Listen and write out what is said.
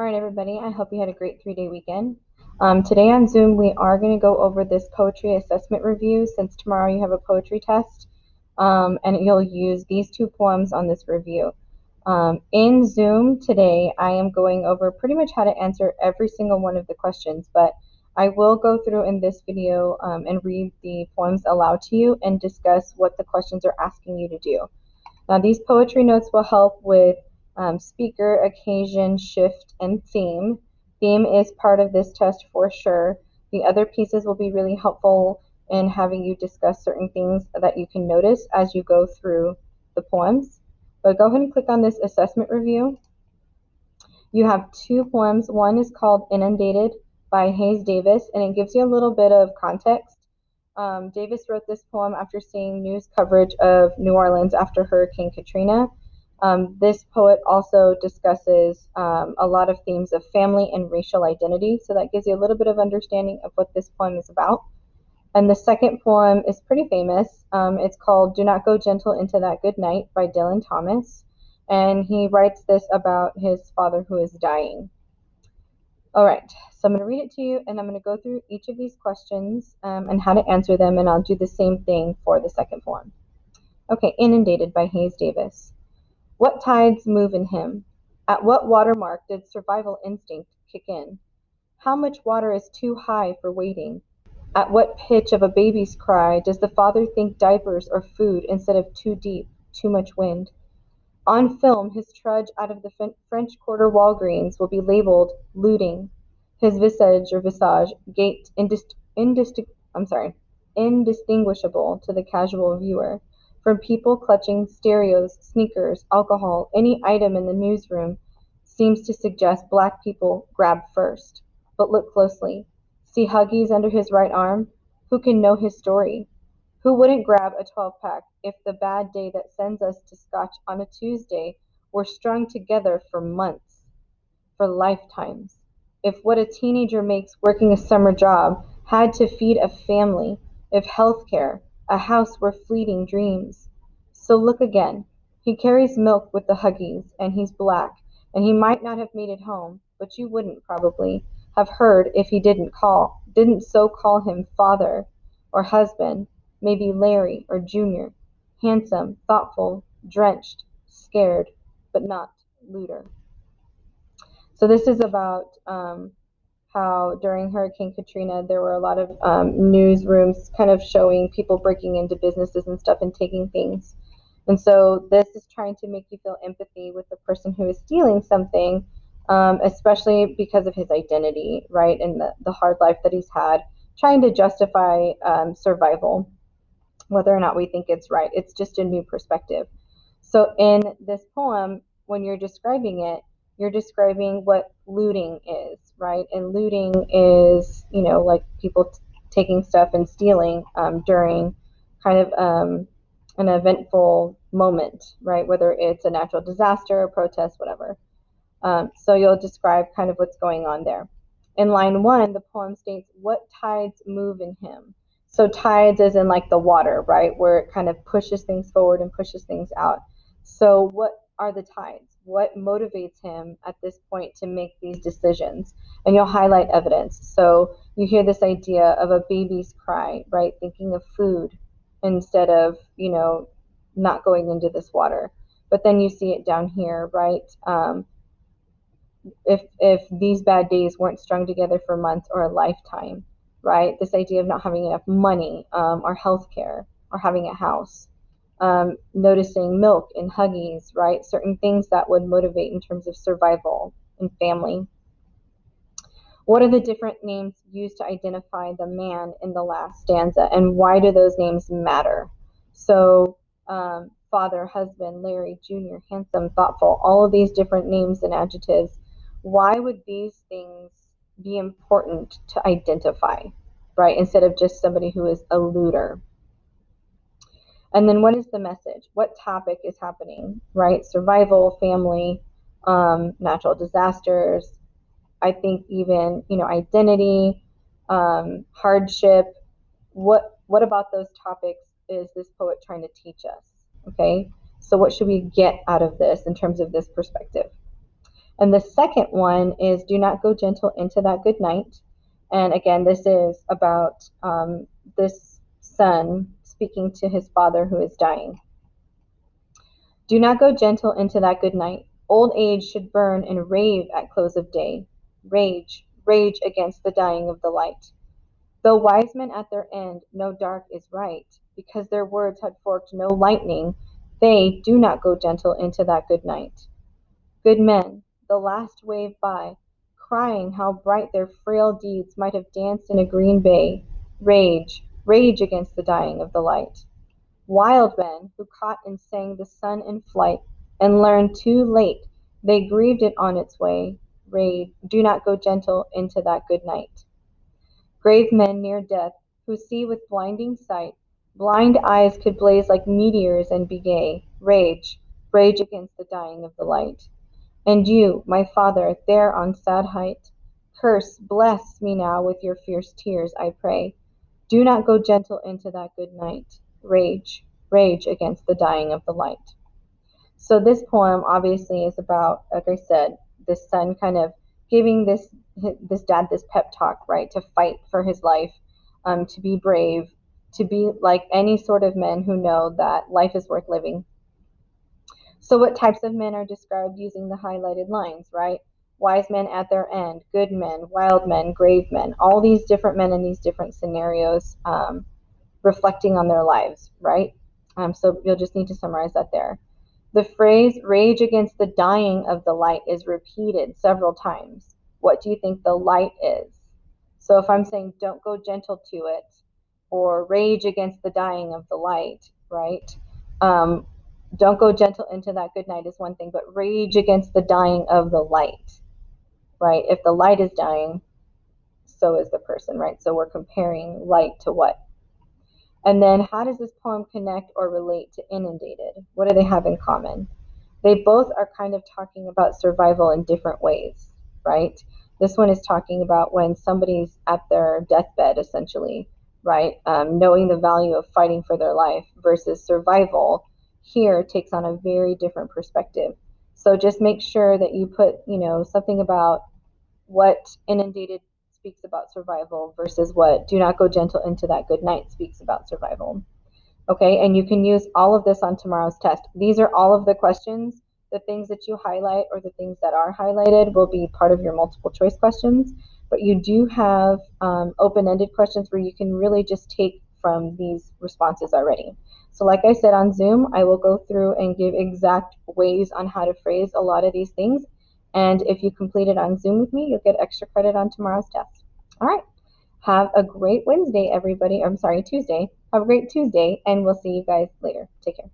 All right, everybody, I hope you had a great 3-day weekend. Today on Zoom, we are going to go over this poetry assessment review since tomorrow you have a poetry test, and you'll use these two poems on this review. In Zoom today, I am going over pretty much how to answer every single one of the questions, but I will go through in this video and read the poems aloud to you and discuss what the questions are asking you to do. Now, these poetry notes will help with speaker, occasion, shift, and theme. Theme is part of this test for sure. The other pieces will be really helpful in having you discuss certain things that you can notice as you go through the poems. But go ahead and click on this assessment review. You have two poems. One is called Inundated by Hayes Davis, and it gives you a little bit of context. Davis wrote this poem after seeing news coverage of New Orleans after Hurricane Katrina. This poet also discusses a lot of themes of family and racial identity, so that gives you a little bit of understanding of what this poem is about. And the second poem is pretty famous. It's called Do Not Go Gentle Into That Good Night by Dylan Thomas, and he writes this about his father who is dying. All right, so I'm going to read it to you, and I'm going to go through each of these questions and how to answer them, and I'll do the same thing for the second poem. Okay, Inundated by Hayes Davis. What tides move in him? At what watermark did survival instinct kick in? How much water is too high for wading? At what pitch of a baby's cry does the father think diapers or food instead of too deep, too much wind? On film, his trudge out of the French Quarter Walgreens will be labeled looting. His visage gait indistinguishable to the casual viewer from people clutching stereos, sneakers, alcohol, any item in the newsroom seems to suggest black people grab first. But look closely. See Huggies under his right arm? Who can know his story? Who wouldn't grab a 12-pack if the bad day that sends us to Scotch on a Tuesday were strung together for months, for lifetimes? If what a teenager makes working a summer job had to feed a family, if healthcare, a house were fleeting dreams. So look again. He carries milk with the Huggies, and he's black, and he might not have made it home, but you wouldn't probably have heard if he didn't so call him father or husband, maybe Larry or Junior, handsome, thoughtful, drenched, scared, but not looter. So this is about how during Hurricane Katrina there were a lot of newsrooms kind of showing people breaking into businesses and stuff and taking things. And so this is trying to make you feel empathy with the person who is stealing something, especially because of his identity, right, and the hard life that he's had, trying to justify survival, whether or not we think it's right. It's just a new perspective. So in this poem, when you're describing it, you're describing what looting is, right? And looting is, like people taking stuff and stealing during kind of an eventful moment, right? Whether it's a natural disaster, a protest, whatever. So you'll describe kind of what's going on there. In line 1, the poem states, what tides move in him? So tides is in like the water, right? Where it kind of pushes things forward and pushes things out. So what are the tides? What motivates him at this point to make these decisions? And you'll highlight evidence. So you hear this idea of a baby's cry, right? Thinking of food instead of, not going into this water. But then you see it down here, right? If these bad days weren't strung together for months or a lifetime, right? This idea of not having enough money or health care or having a house, noticing milk in Huggies, right? Certain things that would motivate in terms of survival and family. What are the different names used to identify the man in the last stanza, and why do those names matter? So father, husband, Larry, Junior, handsome, thoughtful, all of these different names and adjectives, why would these things be important to identify, right? Instead of just somebody who is a looter. And then what is the message? What topic is happening, right? Survival, family, natural disasters, I think even, identity, hardship. What about those topics is this poet trying to teach us? Okay, so what should we get out of this in terms of this perspective? And the second one is do not go gentle into that good night. And again, this is about this son speaking to his father who is dying. Do not go gentle into that good night. Old age should burn and rave at close of day. Rage, rage against the dying of the light. Though wise men at their end know dark is right, because their words had forked no lightning, they do not go gentle into that good night. Good men, the last wave by, crying how bright their frail deeds might have danced in a green bay, rage, rage against the dying of the light. Wild men, who caught and sang the sun in flight, and learned too late they grieved it on its way, rage, do not go gentle into that good night. Grave men near death, who see with blinding sight, blind eyes could blaze like meteors and be gay, rage, rage against the dying of the light. And you, my father, there on sad height, curse, bless me now with your fierce tears, I pray. Do not go gentle into that good night. Rage, rage against the dying of the light. So this poem obviously is about, like I said, this son kind of giving this dad this pep talk, right, to fight for his life, to be brave, to be like any sort of men who know that life is worth living. So what types of men are described using the highlighted lines, right? Wise men at their end, good men, wild men, grave men, all these different men in these different scenarios, reflecting on their lives, right? So you'll just need to summarize that there. The phrase rage against the dying of the light is repeated several times. What do you think the light is? So if I'm saying don't go gentle to it, or rage against the dying of the light, right? Um, don't go gentle into that good night is one thing, but rage against the dying of the light, right? If the light is dying, so is the person, right? So we're comparing light to what? And then how does this poem connect or relate to Inundated? What do they have in common? They both are kind of talking about survival in different ways, right? This one is talking about when somebody's at their deathbed, essentially, right? Knowing the value of fighting for their life versus survival here takes on a very different perspective. So just make sure that you put, something about what Inundated speaks about survival versus what Do Not Go Gentle into That Good Night speaks about survival. Okay, and you can use all of this on tomorrow's test. These are all of the questions. The things that you highlight or the things that are highlighted will be part of your multiple choice questions, but you do have open-ended questions where you can really just take from these responses already. So like I said on Zoom, I will go through and give exact ways on how to phrase a lot of these things. And if you complete it on Zoom with me, you'll get extra credit on tomorrow's test. All right. Have a great Wednesday, everybody. I'm sorry, Tuesday. Have a great Tuesday, and we'll see you guys later. Take care.